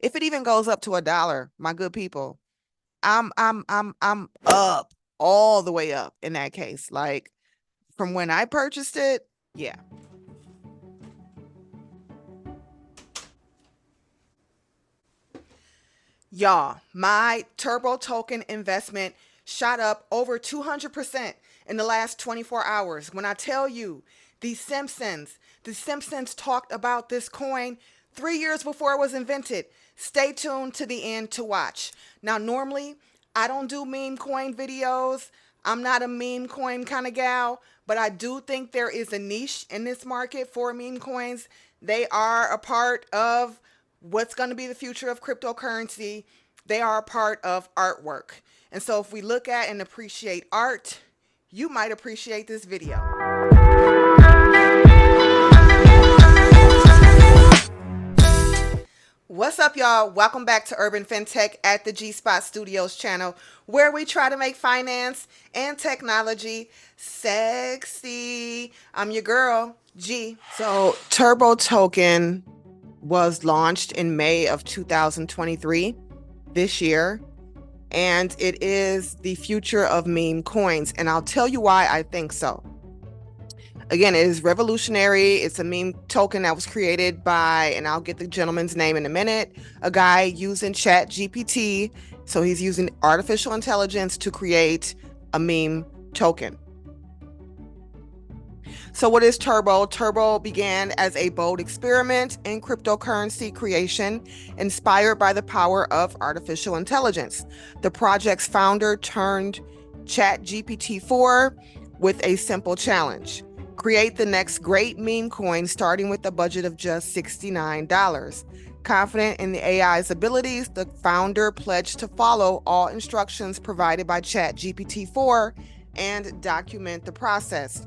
If it even goes up to $1, my good people, I'm up, all the way up in that case. Like from when I purchased it, yeah. Y'all, my Turbo token investment shot up over 200% in the last 24 hours. When I tell you the Simpsons talked about this coin 3 years before it was invented. Stay tuned to the end to watch. Now, normally, I don't do meme coin videos. I'm not a meme coin kind of gal, but I do think there is a niche in this market for meme coins. They are a part of what's going to be the future of cryptocurrency. They are a part of artwork. And so if we look at and appreciate art, you might appreciate this video. What's up, y'all? Welcome back to Urban FinTech at the G Spot Studios channel, where we try to make finance and technology sexy. I'm your girl, G. So Turbo Token was launched in May of 2023, this year, and it is the future of meme coins. And I'll tell you why I think so. Again, it is revolutionary. It's a meme token that was created by, and I'll get the gentleman's name in a minute, a guy using Chat GPT. So he's using artificial intelligence to create a meme token. So what is Turbo? Turbo began as a bold experiment in cryptocurrency creation, inspired by the power of artificial intelligence. The project's founder turned ChatGPT-4 with a simple challenge: create the next great meme coin starting with a budget of just $69. Confident in the AI's abilities, the founder pledged to follow all instructions provided by ChatGPT-4 and document the process.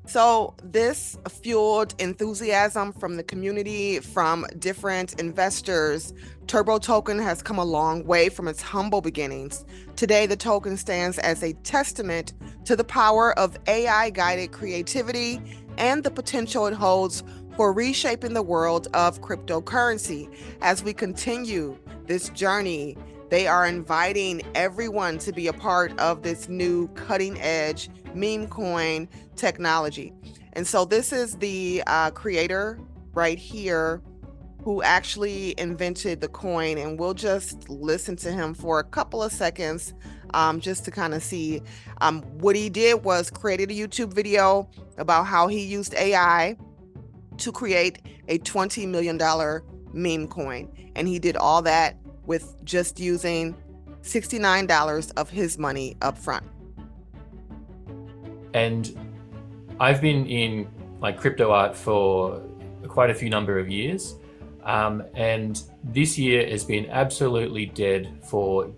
So this fueled enthusiasm from the community, from different investors. Turbo Token has come a long way from its humble beginnings. Today, the token stands as a testament to the power of AI-guided creativity and the potential it holds for reshaping the world of cryptocurrency. As we continue this journey, they are inviting everyone to be a part of this new cutting-edge meme coin technology. And so this is the creator right here who actually invented the coin, and we'll just listen to him for a couple of seconds just to kind of see. What he did was created a YouTube video about how he used AI to create a $20 million meme coin, and he did all that with just using $69 of his money up front. And I've been in like crypto art for quite a few number of years. And this year has been absolutely dead for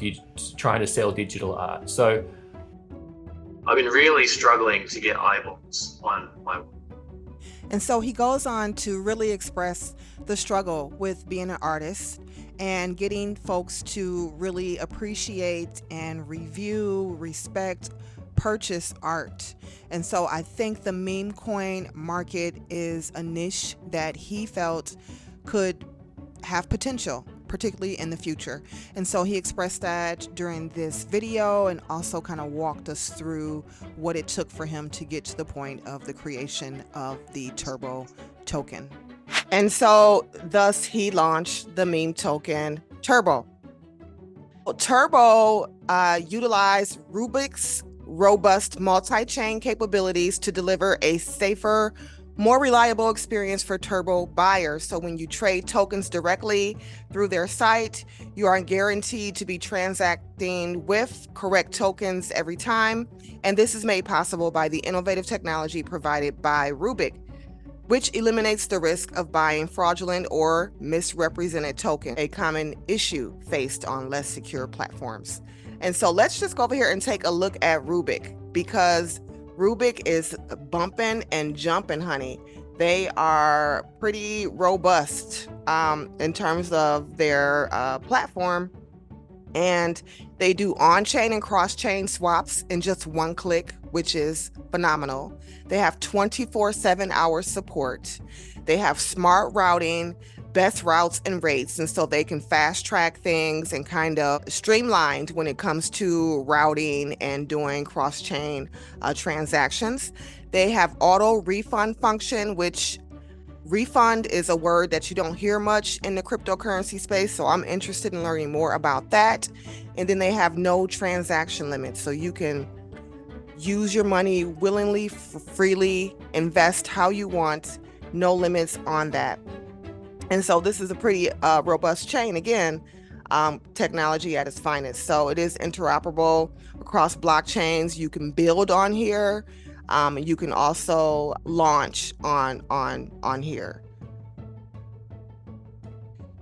trying to sell digital art. So I've been really struggling to get eyeballs on my work. And so he goes on to really express the struggle with being an artist and getting folks to really appreciate and review, respect, purchase art. And so I think the meme coin market is a niche that he felt could have potential, particularly in the future. And so he expressed that during this video and also kind of walked us through what it took for him to get to the point of the creation of the Turbo token. And so thus he launched the meme token Turbo. Turbo utilized Rubik's robust multi-chain capabilities to deliver a safer, more reliable experience for Turbo buyers. So when you trade tokens directly through their site, you are guaranteed to be transacting with correct tokens every time. And this is made possible by the innovative technology provided by Rubik, which eliminates the risk of buying fraudulent or misrepresented tokens, a common issue faced on less secure platforms. And so let's just go over here and take a look at Rubik, because Rubik is bumping and jumping, honey. They are pretty robust in terms of their platform, and they do on-chain and cross-chain swaps in just one click, which is phenomenal. They have 24/7 hour support. They have smart routing. best routes and rates. And so they can fast track things and kind of streamlined when it comes to routing and doing cross-chain transactions. They have auto refund function, which refund is a word that you don't hear much in the cryptocurrency space. So I'm interested in learning more about that. And then they have no transaction limits. So you can use your money willingly, freely, invest how you want, no limits on that. And so this is a pretty robust chain, again, technology at its finest. So it is interoperable across blockchains. You can build on here. You can also launch on here.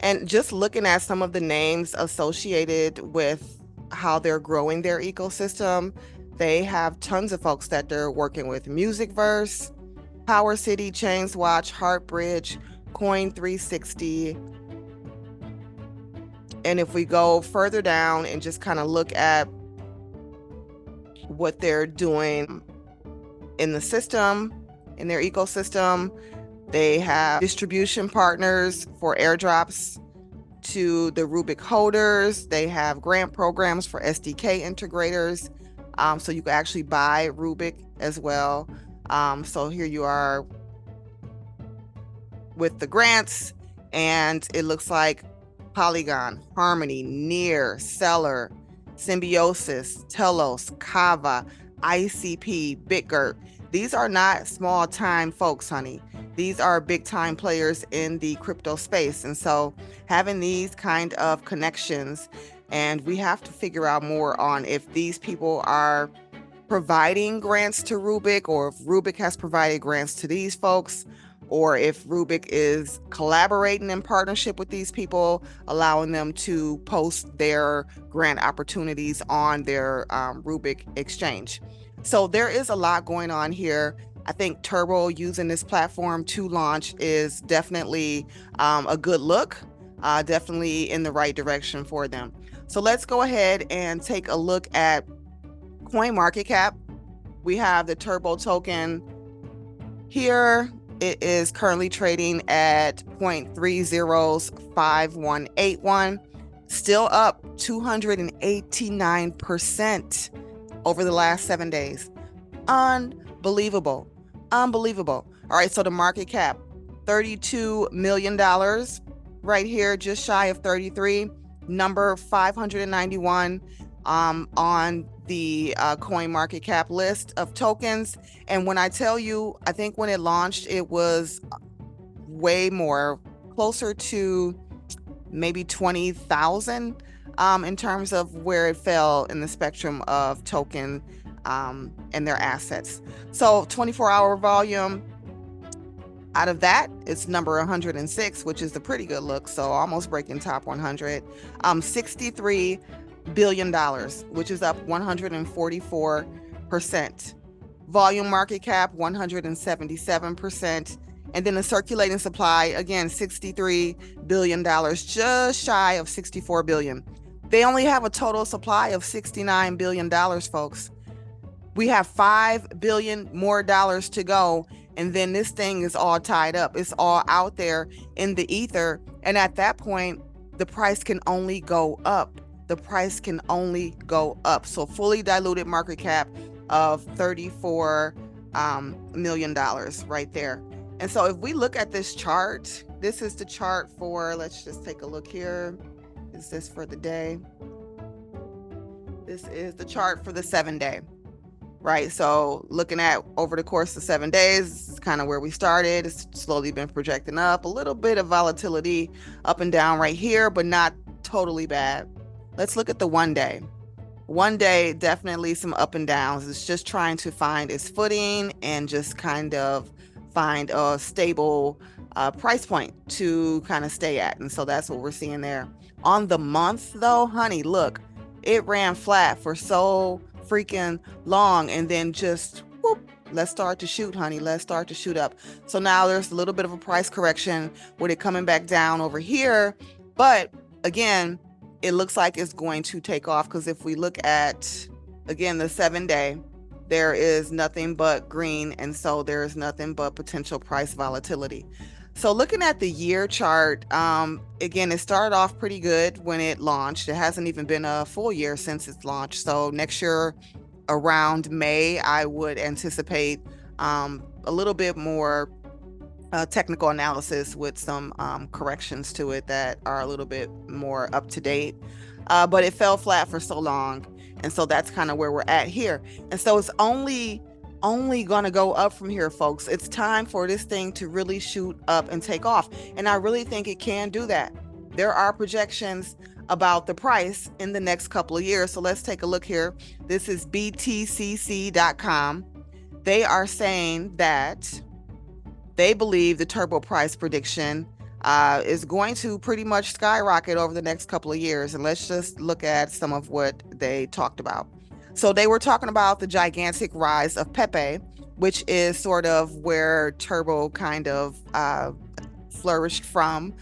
And just looking at some of the names associated with how they're growing their ecosystem, they have tons of folks that they're working with: Musicverse, Power City, Chainswatch, Heartbridge, Coin 360. And if we go further down and just kind of look at what they're doing in the system, in their ecosystem, they have distribution partners for airdrops to the Rubik holders. They have grant programs for SDK integrators. So you can actually buy Rubik as well. So here you are with the grants, and it looks like Polygon, Harmony, Near, Seller, Symbiosis, Telos, Kava, ICP, BitGert. These are not small time folks, honey. These are big time players in the crypto space. And so having these kind of connections, and we have to figure out more on if these people are providing grants to Rubik, or if Rubik has provided grants to these folks, or if Rubik is collaborating in partnership with these people, allowing them to post their grant opportunities on their Rubik exchange. So there is a lot going on here. I think Turbo using this platform to launch is definitely a good look, definitely in the right direction for them. So let's go ahead and take a look at CoinMarketCap. We have the Turbo token here. It is currently trading at 0.305181, still up 289% over the last 7 days. Unbelievable. Unbelievable. All right, so the market cap, $32 million right here, just shy of 33, number 591 on the coin market cap list of tokens. And when I tell you, I think when it launched, it was way more, closer to maybe 20,000 in terms of where it fell in the spectrum of token and their assets. So 24-hour volume, out of that, it's number 106, which is a pretty good look. So almost breaking top 100. $63 billion, which is up 144%. Volume market cap, 177%. And then the circulating supply, again, $63 billion, just shy of $64 billion. They only have a total supply of $69 billion, folks. We have $5 billion more dollars to go. And then this thing is all tied up. It's all out there in the ether. And at that point, the price can only go up. The price can only go up. So fully diluted market cap of $34 million right there. And so if we look at this chart, this is the chart for, let's just take a look here. Is this for the day? This is the chart for the 7-day, right? So looking at over the course of 7 days, this is kind of where we started. It's slowly been projecting up, a little bit of volatility up and down right here, but not totally bad. Let's look at the 1 day. 1 day, definitely some up and downs. It's just trying to find its footing and just kind of find a stable price point to kind of stay at. And so that's what we're seeing there. On the month though, honey, look, it ran flat for so freaking long, and then just whoop, let's start to shoot, honey. Let's start to shoot up. So now there's a little bit of a price correction with it coming back down over here. But again, it looks like it's going to take off, because if we look at, again, the 7-day, there is nothing but green. And so there is nothing but potential price volatility. So looking at the year chart, again, it started off pretty good when it launched. It hasn't even been a full year since it's launched. So next year around May, I would anticipate a little bit more technical analysis with some corrections to it that are a little bit more up to date. But it fell flat for so long. And so that's kind of where we're at here. And so it's only going to go up from here, folks. It's time for this thing to really shoot up and take off. And I really think it can do that. There are projections about the price in the next couple of years. So let's take a look here. This is btcc.com. They are saying that they believe the turbo price prediction is going to pretty much skyrocket over the next couple of years. And let's just look at some of what they talked about. So they were talking about the gigantic rise of Pepe, which is sort of where turbo kind of flourished from.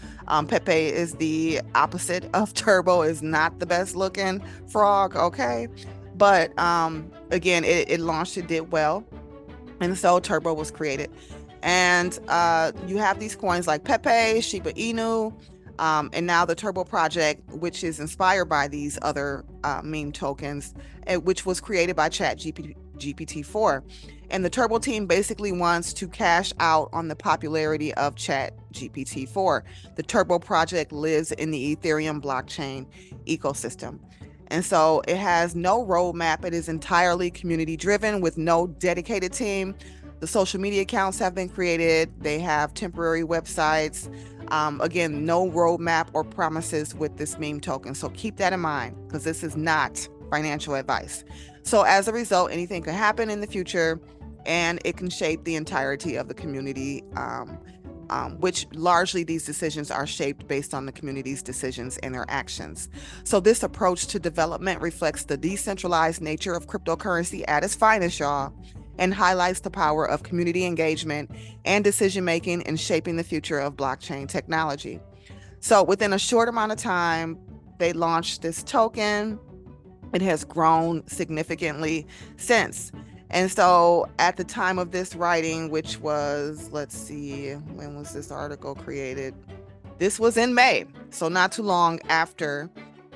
Pepe is the opposite of turbo, is not the best looking frog, okay? But again, it launched, it did well. And so turbo was created. And you have these coins like Pepe, Shiba Inu, and now the Turbo Project, which is inspired by these other meme tokens, which was created by GPT-4. And the Turbo team basically wants to cash out on the popularity of GPT-4. The Turbo Project lives in the Ethereum blockchain ecosystem. And so it has no roadmap. It is entirely community driven with no dedicated team. The social media accounts have been created. They have temporary websites. Again, no roadmap or promises with this meme token. So keep that in mind, because this is not financial advice. So as a result, anything can happen in the future, and it can shape the entirety of the community, which largely these decisions are shaped based on the community's decisions and their actions. So this approach to development reflects the decentralized nature of cryptocurrency at its finest, y'all, and highlights the power of community engagement and decision-making in shaping the future of blockchain technology. So within a short amount of time, they launched this token. It has grown significantly since. And so at the time of this writing, which was, let's see, when was this article created? This was in May, so not too long after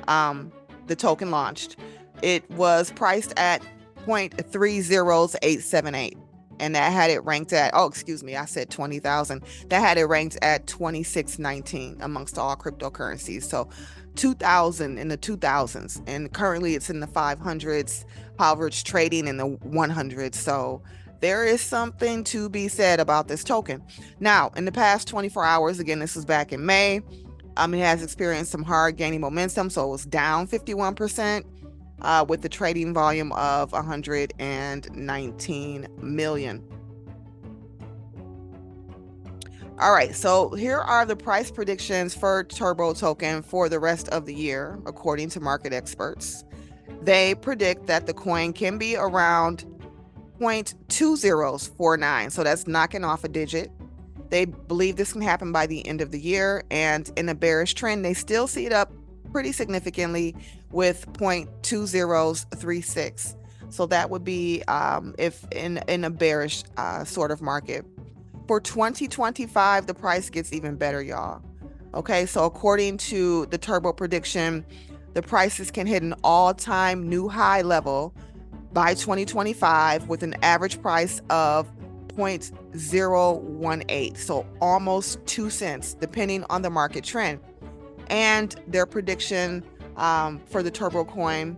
the token launched. It was priced at 0.30878, and that had it ranked at, oh, excuse me, I said 20,000. That had it ranked at 2619 amongst all cryptocurrencies. So 2000 in the 2000s, and currently it's in the 500s. However, it's trading in the 100s. So there is something to be said about this token. Now, in the past 24 hours, again, this was back in May, it has experienced some hard gaining momentum. So it was down 51%. With the trading volume of 119 million. All right, so here are the price predictions for Turbo token for the rest of the year, according to market experts. They predict that the coin can be around 0.2049, so that's knocking off a digit. They believe this can happen by the end of the year, and in a bearish trend, they still see it up pretty significantly with 0.2036. So that would be if in a bearish sort of market. For 2025, the price gets even better, y'all. Okay, so according to the Turbo prediction, the prices can hit an all-time new high level by 2025 with an average price of 0.018, so almost 2 cents, depending on the market trend. And their prediction for the Turbo coin,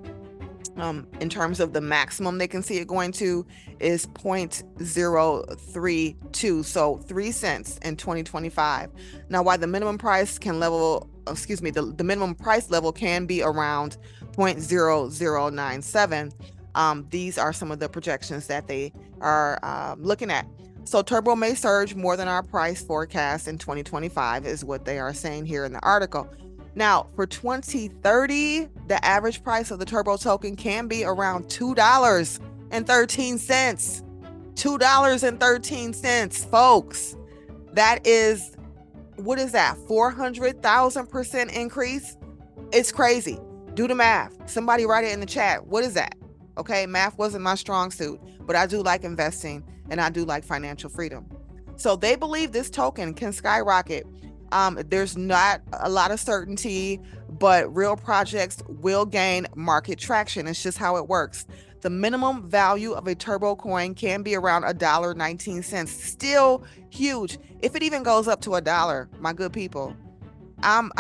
in terms of the maximum they can see it going to, is 0.032, so 3 cents in 2025. Now, while the minimum price can level, the minimum price level can be around 0.0097. These are some of the projections that they are looking at. So Turbo may surge more than our price forecast in 2025 is what they are saying here in the article. Now, for 2030, the average price of the Turbo token can be around $2.13. $2.13, folks. That is, what is that? 400,000% increase? It's crazy. Do the math. Somebody write it in the chat. What is that? Okay, math wasn't my strong suit, but I do like investing and I do like financial freedom. So they believe this token can skyrocket. There's not a lot of certainty, but real projects will gain market traction. It's just how it works. The minimum value of a turbo coin can be around $1.19. Still huge. If it even goes up to $1, my good people, I'm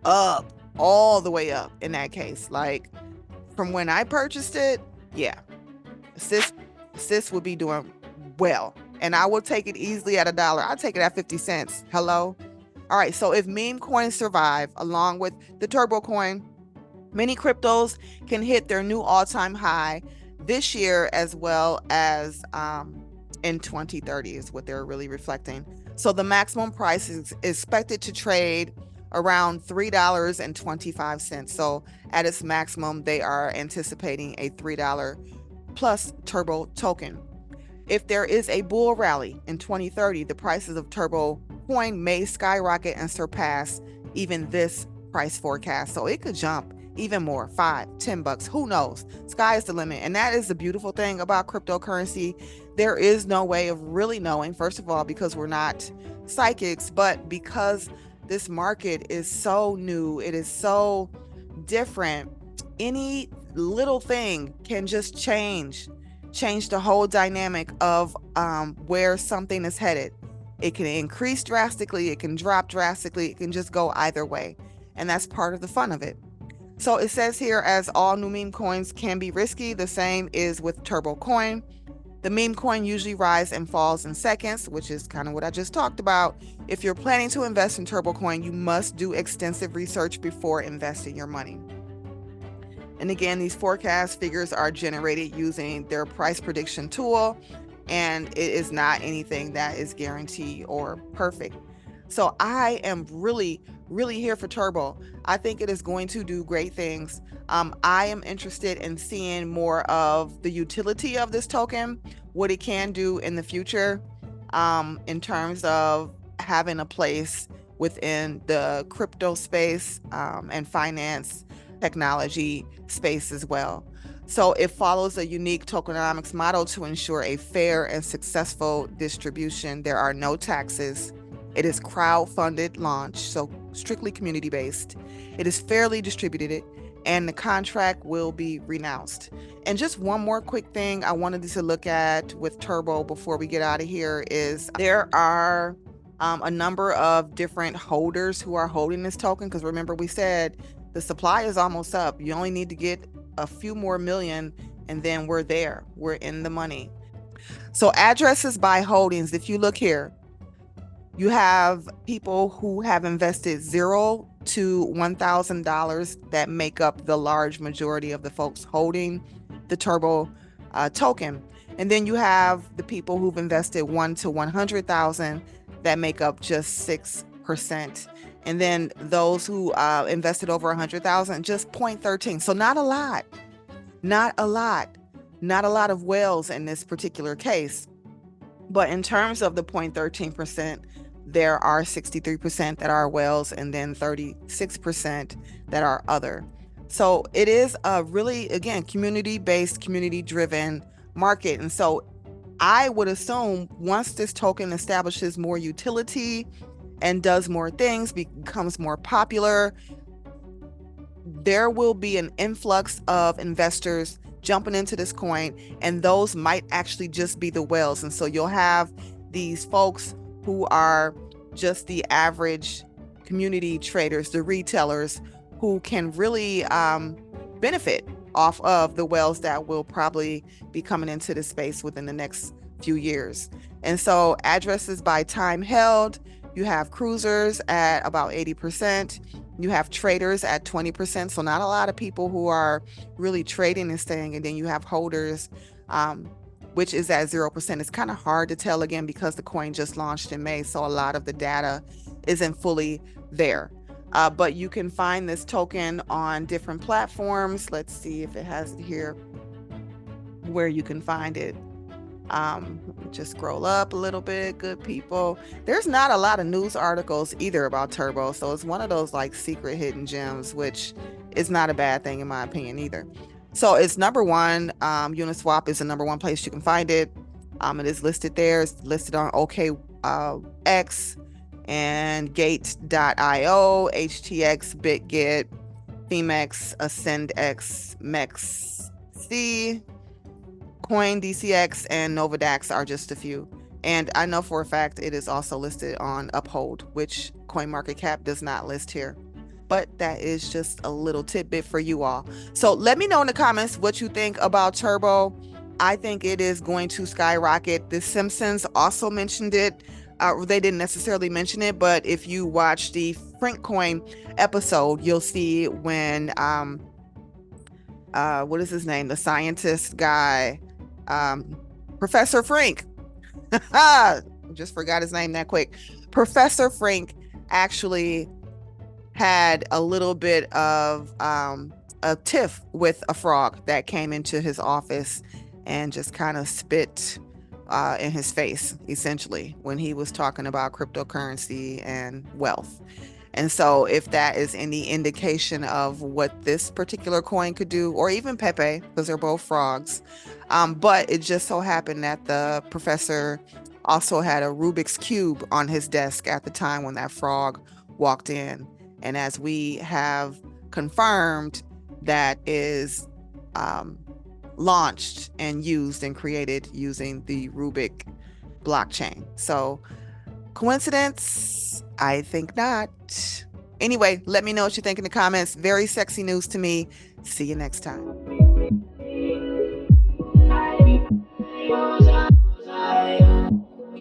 up, all the way up in that case. Like from when I purchased it, yeah, sis sis would be doing well. And I will take it easily at $1. I'll take it at 50 cents. Hello? All right, so if meme coins survive along with the turbo coin, many cryptos can hit their new all-time high this year as well as in 2030 is what they're really reflecting. So the maximum price is expected to trade around $3.25. So at its maximum, they are anticipating a $3 plus turbo token. If there is a bull rally in 2030, the prices of turbo coin may skyrocket and surpass even this price forecast. So it could jump even more, $5, $10, who knows? Sky is the limit. And that is the beautiful thing about cryptocurrency. There is no way of really knowing, first of all, because we're not psychics, but because this market is so new, it is so different. Any little thing can just change the whole dynamic of where something is headed. It can increase drastically, it can drop drastically, it can just go either way. And that's part of the fun of it. So it says here, as all new meme coins can be risky, the same is with turbo coin. The meme coin usually rises and falls in seconds, which is kind of what I just talked about. If you're planning to invest in turbo coin, you must do extensive research before investing your money. And again, these forecast figures are generated using their price prediction tool, and it is not anything that is guaranteed or perfect. So I am really here for turbo. I think it is going to do great things. I am interested in seeing more of the utility of this token, what it can do in the future, in terms of having a place within the crypto space and finance technology space as well. So it follows a unique tokenomics model to ensure a fair and successful distribution. There are no taxes. It is crowd-funded launch, so strictly community-based. It is fairly distributed, and the contract will be renounced. And just one more quick thing I wanted to look at with Turbo before we get out of here is there are a number of different holders who are holding this token, because remember we said the supply is almost up. You only need to get a few more million, and then we're there. We're in the money. So addresses by holdings, if you look here, you have people who have invested $0 to $1,000 that make up the large majority of the folks holding the Turbo token. And then you have the people who've invested $1 to $100,000 that make up just 6%. And then those who invested over 100,000, just 0.13. So not a lot, not a lot of whales in this particular case. But in terms of the 0.13%, there are 63% that are whales and then 36% that are other. So it is a really, again, community-based, community-driven market. And so I would assume once this token establishes more utility and does more things, becomes more popular, there will be an influx of investors jumping into this coin, and those might actually just be the whales. And so you'll have these folks who are just the average community traders, the retailers, who can really benefit off of the whales that will probably be coming into the space within the next few years. And so addresses by time held, you have cruisers at about 80%. You have traders at 20%. So not a lot of people who are really trading this thing. And then you have holders, which is at 0%. It's kind of hard to tell, again, because the coin just launched in May. So a lot of the data isn't fully there. But you can find this token on different platforms. Let's see if it has it here where you can find it. Just scroll up a little bit, good people. There's not a lot of news articles either about Turbo, so it's one of those like secret hidden gems, which is not a bad thing in my opinion either. So it's number one. Uniswap is the number one place you can find it. It is listed there. It's listed on OKX and Gate.io, HTX, BitGet, Femex, AscendX, MEXC, CoinDCX, and Novadax are just a few. And I know for a fact it is also listed on Uphold, which CoinMarketCap does not list here. But that is just a little tidbit for you all. So let me know in the comments what you think about Turbo. I think it is going to skyrocket. The Simpsons also mentioned it. They didn't necessarily mention it, but if you watch the Frank Coin episode, you'll see when what is his name? The scientist guy, Professor Frank. Just forgot his name that quick. Professor Frank actually had a little bit of a tiff with a frog that came into his office and just kind of spit in his face, essentially, when he was talking about cryptocurrency and wealth. And so if that is any indication of what this particular coin could do, or even Pepe, because they're both frogs. But it just so happened that the professor also had a Rubik's Cube on his desk at the time when that frog walked in. And as we have confirmed, that is launched and used and created using the Rubik blockchain. So coincidence? I think not. Anyway, let me know what you think in the comments. Very sexy news to me. See you next time.